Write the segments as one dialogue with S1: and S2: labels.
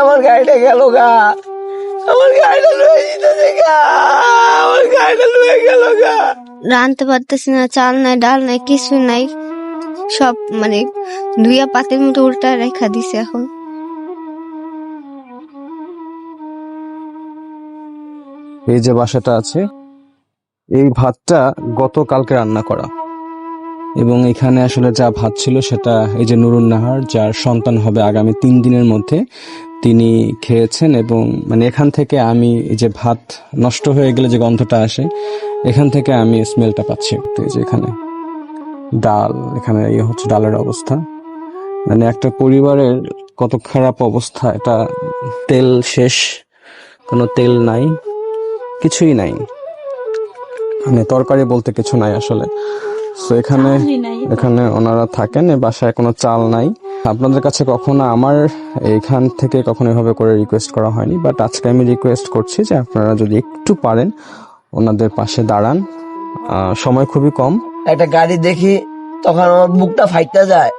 S1: আমার গাড়িটা গেল গা, আমার গাড়িটা লয়ে যেতেছে গা, আমার গাড়িটা লয়ে গেল গা।
S2: রাঁধতে পারতেছি না, চাল নাই, ডাল নাই, কিছু নাই, সব ধুইয়া পাতির মতো উল্টা রেখা দিছে। এখন
S3: এই যে বাসাটা আছে, এই ভাতটা গতকালকে রান্না করা, এবং এখানে আসলে যা ভাত ছিল সেটা এই যে নুরুন নাহার, যার সন্তান হবে আগামী 3 দিনের মধ্যে, তিনি খেয়েছেন। এবং এখান থেকে আমি এই যে ভাত নষ্ট হয়ে গেলে যে গন্ধটা আসে, এখান থেকে আমি স্মেলটা পাচ্ছি। তো এই যে এখানে ডাল, এখানে এই হচ্ছে ডালের অবস্থা। একটা পরিবারের কত খারাপ অবস্থা। এটা তেল শেষ, কোনো তেল নাই, কিছুই নাই, তরকারি বলতে কিছু নাই আসলে। তো এখানে ওনারা থাকেন, এই বাসায় কোনো চাল নাই। আপনাদের কাছে কখনো আমার এইখান থেকে কখনো এভাবে করে রিকোয়েস্ট করা হয়নি, বাট আজকে আমি রিকোয়েস্ট করছি যে আপনারা যদি একটু পারেন ওনাদের পাশে দাঁড়ান। সময় খুবই কম।
S1: একটা গাড়ি দেখি তখন আমার বুকটা ফাইটটা যায়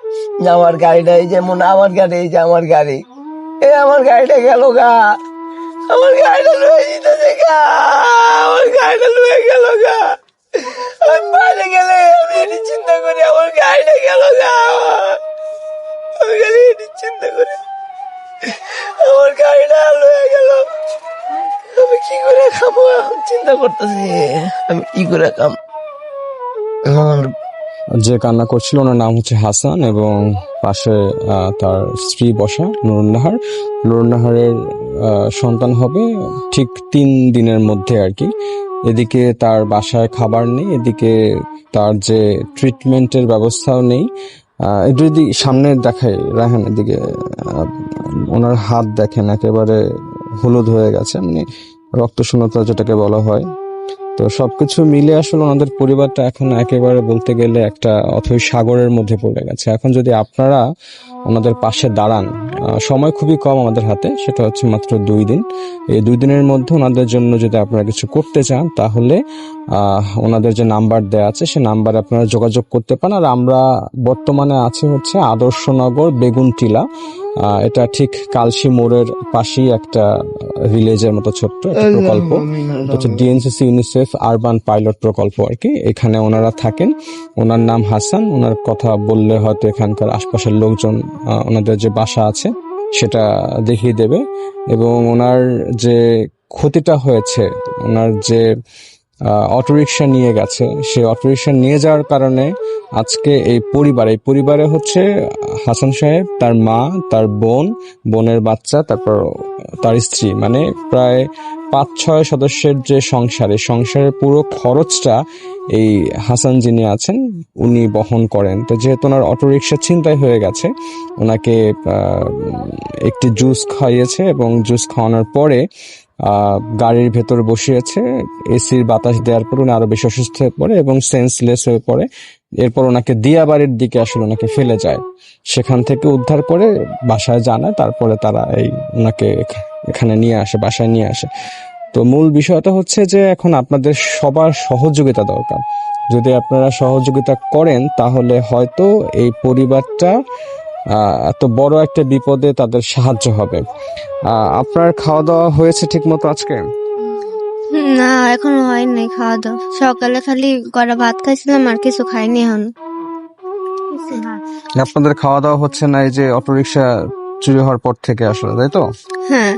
S1: যে আমার গাড়িটা, এই যেমন আমার গাড়ি, এই যে আমার গাড়ি, আমার গাড়িটা গেল গা, আমার গাড়িটা লয়ে যেতেছে গা, আমার গাড়িটা লয়ে গেল গা। আমি বাইরে গেলে আমি এটি চিন্তা করি আমার গাড়িটা গেল গা, আমি খালি এটি চিন্তা করি আমার গাড়িটা লয়ে গেল, আমি কি করে খাবো এখন চিন্তা করতেছি, আমি কি করে খাবো।
S3: যে কান্না করছিল ওনার নাম হচ্ছে হাসান, এবং পাশে তার স্ত্রী বসা নুরুন নাহার। নুরুন নাহারের সন্তান হবে ঠিক 3 দিনের মধ্যে আর কি। এদিকে তার বাসায় খাবার নেই, এদিকে তার যে ট্রিটমেন্টের ব্যবস্থাও নেই। যদি সামনে দেখায় রাহেন, এদিকে ওনার হাত দেখেন একেবারে হলুদ হয়ে গেছে, রক্ত শূন্যতা যেটাকে বলা হয়। তো সবকিছু মিলে আসলে ওনাদের পরিবারটা এখন একেবারে বলতে গেলে একটা অথই সাগরের মধ্যে পড়ে গেছে। এখন যদি আপনারা ওনাদের পাশে দাঁড়ান, সময় খুবই কম আমাদের হাতে, সেটা হচ্ছে মাত্র 2 দিন। এই 2 দিনের মধ্যে ওনাদের জন্য যদি আপনারা কিছু করতে চান, তাহলে ওনাদের যে নাম্বার দেওয়া আছে সে নাম্বারে আপনারা যোগাযোগ করতে পারেন। আর আমরা বর্তমানে আছি হচ্ছে আদর্শনগর বেগুনটিলা, এটা ঠিক কালশি মোড়ের পাশেই একটা ভিলেজের মতো ছোট্ট একটা প্রকল্প, হচ্ছে ডিএনসিসি ইউনিসেফ আরবান পাইলট প্রকল্প আর কি। এখানে ওনারা থাকেন। ওনার নাম হাসান। ওনার কথা বললে হয়তো এখানকার আশপাশের লোকজন ওনাদের যে বাসা আছে সেটা দেখিয়ে দেবে। এবং ওনার যে ক্ষতিটা হয়েছে, ওনার যে অটোরিকশা নিয়ে গেছে, সেই অটোরিকশা নিয়ে যাওয়ার কারণে আজকে এই পরিবারে হচ্ছে হাসান সাহেব, তার মা, তার বোনের বাচ্চা, তারপর তার স্ত্রী, প্রায় 5-6 সদস্যের যে সংসারের পুরো খরচটা এই হাসান যিনি আছেন উনি বহন করেন। তো যেহেতু ওনার অটোরিকশা ছিনতাই হয়ে গেছে, ওনাকে একটি জুস খাইয়েছে, এবং জুস খাওয়ানোর পরে গাড়ির ভেতর বসিয়েছে। এসির বাতাস দেওয়ার পর উনি আরো বেশি অসুস্থ হয়ে পড়ে এবং সেন্সলেস হয়ে পড়ে। এরপর ওনাকে দিয়াবাড়ির দিকে আসলে ওনাকে ফেলে যায়। সেখান থেকে উদ্ধার করে বাসায় জানায়, তারপরে তারা ওনাকে এখানে নিয়ে আসে, বাসায় নিয়ে আসে। তো মূল বিষয়টা হচ্ছে যে এখন আপনাদের সবার সহযোগিতা দরকার। যদি আপনারা সহযোগিতা করেন তাহলে হয়তো এই পরিবারটা এত বড় একটা বিপদে তাদের সাহায্য হবে। আপনার খাওয়া দাওয়া হয়েছে ঠিক মতো আজকে?
S2: না, এখনো হয় নাই খাওয়া দাওয়া। সকালে খালি কড়া ভাত খাইছিলাম, আর কিছু খাইনি এখন।
S3: আপনাদের খাওয়া দাওয়া হচ্ছে না এই যে অটোরিকশা চুরি হওয়ার পর থেকে আসলে, তাই তো?
S2: হ্যাঁ,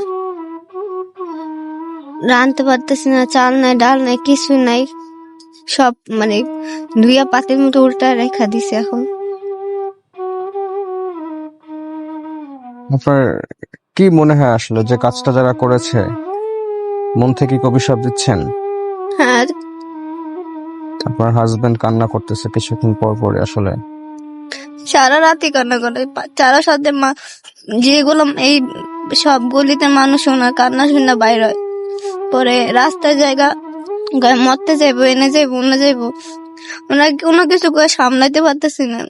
S2: রাঁধতে পারতেছি না, চাল নাই, ডাল নাই, কিছু নাই, সব ধুইয়া পাতির মতো উল্টা রেখা দিছে। এখন
S3: আপনার কি মনে হয় আসলে যে কাজটা যারা করেছে মন থেকে অভিশাপ দিচ্ছেন?
S2: হ্যাঁ,
S3: আপনার হাজবেন্ড কান্না করতেছে কিছুক্ষণ পর পরে, আসলে
S2: সারা রাতই কান্না করে। সারা সাথে যেগুলো এই সব গলিতে মানুষ ওনার কান্না শুনে বাইর হয়। পরে রাস্তার জায়গা মরতে যাইবো, এনে যাইবো, ওনা যাইবো, ওনা কিছু করে সামলাইতে পারতেছি না।